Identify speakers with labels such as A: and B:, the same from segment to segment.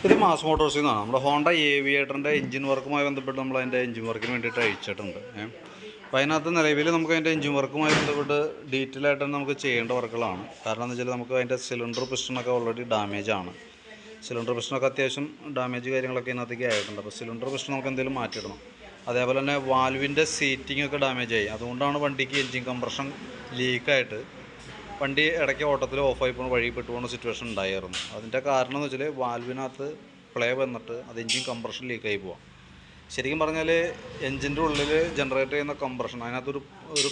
A: ഇത് മാസ് മോട്ടോഴ്സിൽ നിന്നാണ്. നമ്മുടെ ഹോണ്ട ഏവിയേറ്ററിൻ്റെ എഞ്ചിൻ വർക്കുമായി ബന്ധപ്പെട്ട് നമ്മൾ അതിൻ്റെ എഞ്ചിൻ വർക്കിന് വേണ്ടിയിട്ട് അയച്ചിട്ടുണ്ട്. അപ്പോൾ അതിനകത്ത് നിലവിൽ നമുക്ക് അതിൻ്റെ എഞ്ചിൻ വർക്കുമായി ബന്ധപ്പെട്ട് ഡീറ്റെയിൽ ആയിട്ട് നമുക്ക് ചെയ്യേണ്ട വർക്കുകളാണ്. കാരണം എന്ന് വെച്ചാൽ നമുക്ക് അതിൻ്റെ സിലിണ്ടർ പിസ്റ്റണൊക്കെ ഓൾറെഡി ഡാമേജ് ആണ്. സിലിണ്ടർ പിസ്റ്റണൊക്കെ അത്യാവശ്യം ഡാമേജ് കാര്യങ്ങളൊക്കെ ഇതിനകത്തേക്ക് ആയിട്ടുണ്ട്. അപ്പോൾ സിലിണ്ടർ പിസ്റ്റൺ നമുക്ക് എന്തെങ്കിലും മാറ്റിയിടണം. അതേപോലെ തന്നെ വാൽവിൻ്റെ സീറ്റിംഗ് ഒക്കെ ഡാമേജ് ആയി. അതുകൊണ്ടാണ് വണ്ടിക്ക് എഞ്ചിൻ കംപ്രഷൻ ലീക്കായിട്ട് വണ്ടി ഇടയ്ക്ക് ഓട്ടത്തിൽ ഓഫായി പോകുന്ന വഴി പെട്ടുപോകുന്ന സിറ്റുവേഷൻ ഉണ്ടായിരുന്നു. അതിൻ്റെ കാരണം എന്ന് വെച്ചാൽ വാൽവിനകത്ത് പ്ലേ വന്നിട്ട് അത് എഞ്ചിൻ കംപ്രഷൻ ലീക്കായി പോവാം. ശരിക്കും പറഞ്ഞാൽ എഞ്ചിൻ്റെ ഉള്ളിൽ ജനറേറ്റ് ചെയ്യുന്ന കംപ്രഷൻ അതിനകത്തൊരു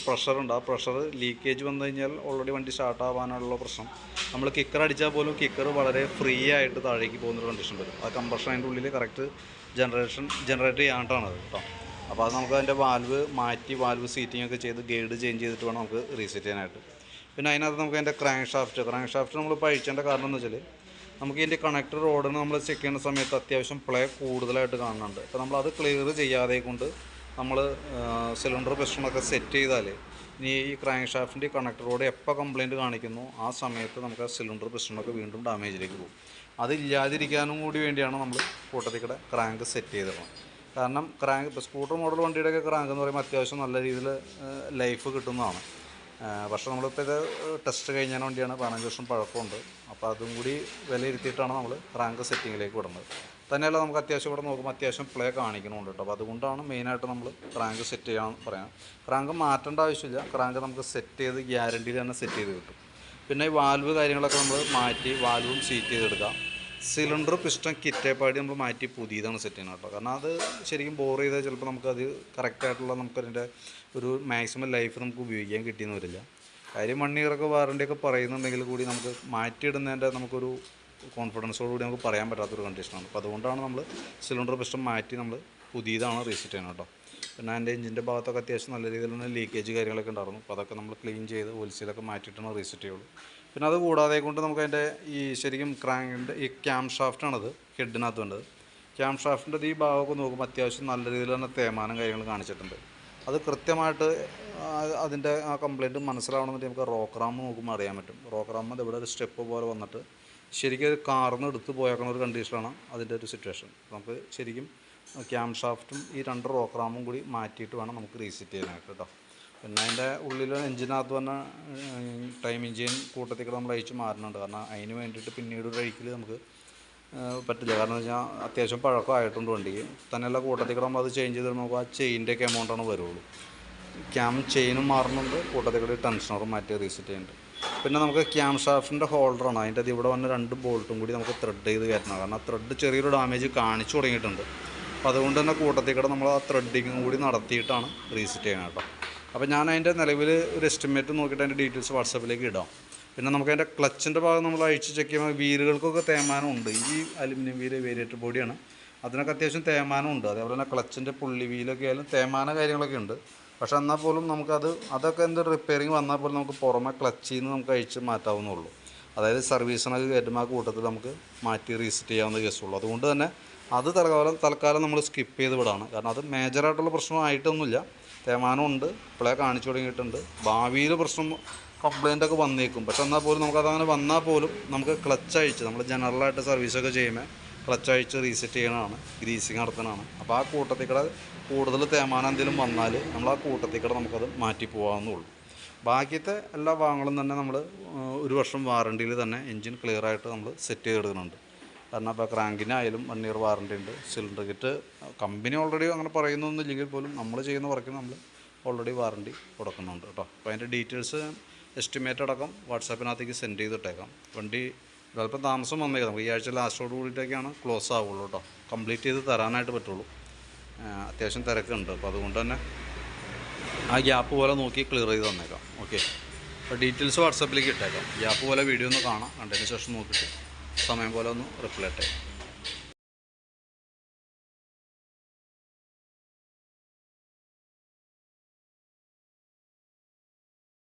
A: പ്രഷറുണ്ട്. ആ പ്രഷർ ലീക്കേജ് വന്നു കഴിഞ്ഞാൽ ഓൾറെഡി വണ്ടി സ്റ്റാർട്ട് ആവാനുള്ള പ്രശ്നം. നമ്മൾ കിക്കർ അടിച്ചാൽ പോലും കിക്കർ വളരെ ഫ്രീ ആയിട്ട് താഴേക്ക് പോകുന്നൊരു കണ്ടീഷൻ വരും. ആ കംപ്രഷൻ അതിൻ്റെ ഉള്ളിൽ കറക്റ്റ് ജനറേറ്റ് ചെയ്യാണ്ടാണത് കേട്ടോ. അപ്പോൾ അത് നമുക്ക് അതിൻ്റെ വാൽവ് മാറ്റി വാൽവ് സീറ്റിംഗ് ഒക്കെ ചെയ്ത് ഗൈഡ് ചേഞ്ച് ചെയ്തിട്ട് വേണം നമുക്ക് റീസെറ്റ് ചെയ്യാനായിട്ട്. പിന്നെ അതിനകത്ത് നമുക്ക് അതിൻ്റെ ക്രാങ്ക് ഷാഫ്റ്റ് നമ്മളിപ്പോൾ അഴിച്ചതിൻ്റെ കാരണം എന്ന് വെച്ചാൽ നമുക്ക് ഇതിൻ്റെ കണക്ടർ റോഡിന് നമ്മൾ ചെക്ക് ചെയ്യുന്ന സമയത്ത് അത്യാവശ്യം പ്ലേ കൂടുതലായിട്ട് കാണുന്നുണ്ട്. അപ്പോൾ നമ്മളത് ക്ലിയർ ചെയ്യാതെ കൊണ്ട് നമ്മൾ സിലിണ്ടർ പിസ്റ്റണൊക്കെ സെറ്റ് ചെയ്താൽ ഇനി ഈ ക്രാങ്ക് ഷാഫ്റ്റിൻ്റെ കണക്ടർ റോഡ് എപ്പോൾ കംപ്ലയിൻറ്റ് കാണിക്കുന്നു ആ സമയത്ത് നമുക്ക് ആ സിലിണ്ടർ പിസ്റ്റണൊക്കെ വീണ്ടും ഡാമേജിലേക്ക് പോകും. അതില്ലാതിരിക്കാനും കൂടി വേണ്ടിയാണ് നമ്മൾ കൂട്ടത്തിക്കടെ ക്രാങ്ക് സെറ്റ് ചെയ്തിടണം. കാരണം ക്രാങ്ക് ഇപ്പോൾ സ്കൂട്ടർ മോഡൽ വണ്ടിയുടെയൊക്കെ ക്രാങ്ക് എന്ന് പറയുമ്പോൾ അത്യാവശ്യം നല്ല രീതിയിൽ ലൈഫ് കിട്ടുന്നതാണ്. പക്ഷേ നമ്മളിപ്പോൾ ഇത് ടെസ്റ്റ് കഴിഞ്ഞ വണ്ടിയാണ്, 15 വർഷം പഴക്കമുണ്ട്. അപ്പോൾ അതും കൂടി വിലയിരുത്തിയിട്ടാണ് നമ്മൾ ക്രാങ്ക് സെറ്റിങ്ങിലേക്ക് വിടുന്നത്. തന്നെയല്ല നമുക്ക് അത്യാവശ്യം ഇവിടെ നോക്കുമ്പോൾ അത്യാവശ്യം പ്ലേ കാണിക്കണമുണ്ട് കേട്ടോ. അപ്പോൾ അതുകൊണ്ടാണ് മെയിനായിട്ട് നമ്മൾ ക്രാങ്ക് സെറ്റ് ചെയ്യാൻ പറയാം. ക്രാങ്ക് മാറ്റേണ്ട ആവശ്യമില്ല. ക്രാങ്ക് നമുക്ക് സെറ്റ് ചെയ്ത് ഗ്യാരണ്ടിയിൽ തന്നെ സെറ്റ് ചെയ്ത് കിട്ടും. പിന്നെ ഈ വാൽവ് കാര്യങ്ങളൊക്കെ നമ്മൾ മാറ്റി വാൽവും സീറ്റ് ചെയ്തെടുക്കാം. സിലിണ്ടർ പിസ്റ്റൺ കിറ്റേപ്പാടി നമ്മൾ മാറ്റി പുതിയതാണ് സെറ്റ് ചെയ്യുന്നത് കേട്ടോ. കാരണം അത് ശരിക്കും ബോർ ചെയ്താൽ ചിലപ്പോൾ നമുക്കത് കറക്റ്റായിട്ടുള്ള നമുക്കതിൻ്റെ ഒരു മാക്സിമം ലൈഫ് നമുക്ക് ഉപയോഗിക്കാൻ കിട്ടിയെന്ന് വരില്ല. കാര്യം 1 ഇയറൊക്കെ വാറണ്ടിയൊക്കെ പറയുന്നുണ്ടെങ്കിൽ കൂടി നമുക്ക് മാറ്റിയിടുന്നതിൻ്റെ നമുക്കൊരു കോൺഫിഡൻസോടുകൂടി നമുക്ക് പറയാൻ പറ്റാത്തൊരു കണ്ടീഷനാണ്. അപ്പോൾ അതുകൊണ്ടാണ് നമ്മൾ സിലിണ്ടർ പിസ്റ്റൺ മാറ്റി നമ്മൾ പുതിയതാണ് റീസെറ്റ് ചെയ്യുന്നത് കേട്ടോ. പിന്നെ അതിൻ്റെ എഞ്ചിൻ്റെ ഭാഗത്തൊക്കെ അത്യാവശ്യം നല്ല രീതിയിൽ തന്നെ ലീക്കേജ് കാര്യങ്ങളൊക്കെ ഉണ്ടായിരുന്നു. അപ്പോൾ അതൊക്കെ നമ്മൾ ക്ലീൻ ചെയ്ത് ഓയിൽസീലൊക്കെ മാറ്റിയിട്ടാണ് റീസെറ്റ് ചെയ്യുള്ളൂ. പിന്നെ അത് കൂടാതെ കൊണ്ട് നമുക്ക് അതിൻ്റെ ഈ ശരിക്കും ക്രാങ്കിൻ്റെ ഈ ക്യാം ഷാഫ്റ്റാണത് ഹെഡിനകത്ത് വേണ്ടത്. ക്യാം ഷാഫ്റ്റിൻ്റെ ഈ ഭാഗമൊക്കെ നോക്കുമ്പോൾ അത്യാവശ്യം നല്ല രീതിയിൽ തന്നെ തേയ്മാനം കാര്യങ്ങൾ കാണിച്ചിട്ടുണ്ട്. അത് കൃത്യമായിട്ട് അതിൻ്റെ ആ കംപ്ലയിൻറ്റ് മനസ്സിലാവണമെന്നുണ്ടെങ്കിൽ നമുക്ക് റോക്ക് റാം നോക്കുമ്പോൾ അറിയാൻ പറ്റും. റോക്ക് റാം ഇവിടെ ഒരു സ്റ്റെപ്പ് പോലെ വന്നിട്ട് ശരിക്കും കാർന്ന് എടുത്ത് പോയേക്കുന്ന ഒരു കണ്ടീഷനാണ് അതിൻ്റെ ഒരു സിറ്റുവേഷൻ. നമുക്ക് ശരിക്കും ക്യാം ഷാഫ്റ്റും ഈ 2 റോക്ക് റാമും കൂടി മാറ്റിയിട്ട് വേണം നമുക്ക് റീസെറ്റ് ചെയ്യാനായിട്ട് കേട്ടോ. പിന്നെ അതിൻ്റെ ഉള്ളിൽ എഞ്ചിനകത്ത് തന്നെ ടൈം എഞ്ചിൻ കൂട്ടത്തിൽ നമ്മൾ അഴിച്ച് മാറുന്നുണ്ട്. കാരണം അതിന് വേണ്ടിയിട്ട് പിന്നീട് ഒരു അഴിക്കൽ നമുക്ക് പറ്റില്ല. കാരണം എന്ന് വെച്ചാൽ അത്യാവശ്യം പഴക്കമായിട്ടുണ്ട് വണ്ടിക്ക്. തന്നെയുള്ള കൂട്ടത്തിൽ നമ്മൾ അത് ചേഞ്ച് ചെയ്ത് നമുക്ക് ആ ചെയിൻ്റെയൊക്കെ എമൗണ്ടാണ് വരുള്ളൂ. ക്യാം ചെയിനും മാറുന്നുണ്ട്, കൂട്ടത്തിൽ ടെൻഷനറും മാറ്റി റീസെറ്റ് ചെയ്യുന്നുണ്ട്. പിന്നെ നമുക്ക് ക്യാം ഷാഫ്റ്റിൻ്റെ ഹോൾഡറാണ് അതിൻ്റെ അത് ഇവിടെ വന്ന് 2 ബോൾട്ടും കൂടി നമുക്ക് ത്രെഡ് ചെയ്ത് കയറ്റണം. കാരണം ആ ത്രെഡ് ചെറിയൊരു ഡാമേജ് കാണിച്ചു തുടങ്ങിയിട്ടുണ്ട്. അപ്പോൾ അതുകൊണ്ട് തന്നെ കൂട്ടത്തിൽ നമ്മൾ ആ ത്രെഡിങ്ങും കൂടി നടത്തിയിട്ടാണ് റീസെറ്റ് ചെയ്യുന്നത് കേട്ടോ. അപ്പോൾ ഞാൻ അതിൻ്റെ നിലവിൽ ഒരു എസ്റ്റിമേറ്റ് നോക്കിയിട്ട് അതിൻ്റെ ഡീറ്റെയിൽസ് വാട്സാപ്പിലേക്ക് ഇടാം. പിന്നെ നമുക്ക് അതിൻ്റെ ക്ലച്ചിൻ്റെ ഭാഗം നമ്മൾ അഴിച്ച് ചെക്ക് ചെയ്യുമ്പോൾ വീലുകൾക്കൊക്കെ തേയ്മാനമുണ്ട്. ഈ അലുമിനിയം വീല് വേരിയേറ്റർ ബോഡിയാണ്, അതിനൊക്കെ അത്യാവശ്യം തേയ്മാനമുണ്ട്. അതേപോലെ തന്നെ ക്ലച്ചിൻ്റെ പുള്ളി വീലൊക്കെ ആയാലും തേയ്മാന കാര്യങ്ങളൊക്കെ ഉണ്ട്. പക്ഷേ എന്നാൽ പോലും അതൊക്കെ എന്ത് റിപ്പയറിങ് വന്നാൽ പോലും നമുക്ക് പുറമെ ക്ലച്ചിൽ നിന്ന് നമുക്ക് അഴിച്ച് മാറ്റാവുന്നുള്ളൂ. അതായത് സർവീസിനൊക്കെ കയറ്റുമ്പോൾ ആ കൂട്ടത്തിൽ നമുക്ക് മാറ്റി റീസെറ്റ് ചെയ്യാവുന്ന കേസുള്ളൂ. അതുകൊണ്ട് തന്നെ അത് തൽക്കാലം നമ്മൾ സ്കിപ്പ് ചെയ്ത് വിടാണ്. കാരണം അത് മേജറായിട്ടുള്ള പ്രശ്നമായിട്ടൊന്നുമില്ല. തേയ്മാനമുണ്ട്, പ്ലേ കാണിച്ചു തുടങ്ങിയിട്ടുണ്ട്. ഭാവിയിൽ പ്രശ്നം കംപ്ലയിൻ്റൊക്കെ വന്നേക്കും. പക്ഷെ എന്നാൽ പോലും നമുക്കതങ്ങനെ വന്നാൽ പോലും നമുക്ക് ക്ലച്ച് അഴിച്ച് നമ്മൾ ജനറലായിട്ട് സർവീസൊക്കെ ചെയ്യുമ്പോൾ ക്ലച്ച് അഴിച്ച് റീസെറ്റ് ചെയ്യണതാണ്, ഗ്രീസിങ് നടത്തണതാണ്. അപ്പോൾ ആ കൂട്ടത്തിൽ കൂടുതൽ തേയ്മാനം എന്തെങ്കിലും വന്നാൽ നമ്മൾ ആ കൂട്ടത്തിൽ നമുക്കത് മാറ്റി പോകാവുന്നുള്ളൂ. ബാക്കിയത്തെ എല്ലാ ഭാഗങ്ങളും തന്നെ നമ്മൾ 1 വർഷം വാറണ്ടിയിൽ തന്നെ എൻജിൻ ക്ലിയറായിട്ട് നമ്മൾ സെറ്റ് ചെയ്തെടുക്കുന്നുണ്ട്. കാരണം ഇപ്പോൾ ക്രാങ്കിനായാലും 1 ഇയർ വാറണ്ടി ഉണ്ട്. സിലിണ്ടർ കിറ്റ് കമ്പനി ഓൾറെഡി അങ്ങനെ പറയുന്നൊന്നുമില്ലെങ്കിൽ പോലും നമ്മൾ ചെയ്യുന്ന വർക്കിന് നമ്മൾ ഓൾറെഡി വാറണ്ടി കൊടുക്കുന്നുണ്ട് കേട്ടോ. അപ്പോൾ അതിൻ്റെ ഡീറ്റെയിൽസ് എസ്റ്റിമേറ്റ് അടക്കം വാട്സാപ്പിനകത്തേക്ക് സെൻഡ് ചെയ്തിട്ടേക്കാം. വണ്ടി ചിലപ്പോൾ താമസം വന്നേക്കാം. നമുക്ക് ഈ ആഴ്ച ലാസ്റ്റോട് കൂടിയിട്ടൊക്കെയാണ് ക്ലോസ് ആവുള്ളൂ കേട്ടോ. കംപ്ലീറ്റ് ചെയ്ത് തരാനായിട്ട് പറ്റുള്ളൂ. അത്യാവശ്യം തിരക്കുണ്ട്. അപ്പോൾ അതുകൊണ്ട് തന്നെ ആ ഗ്യാപ്പ് പോലെ നോക്കി ക്ലിയർ ചെയ്ത് തന്നേക്കാം. ഓക്കെ, അപ്പോൾ ഡീറ്റെയിൽസ് വാട്സാപ്പിലേക്ക് ഇട്ടേക്കാം. ഗ്യാപ്പ് പോലെ വീഡിയോ ഒന്ന് കാണാം, കണ്ടതിന് ശേഷം നോക്കിയിട്ട് സമയം പോലെ ഒന്ന് റിപ്ലൈ ഇട്ടേക്കാം.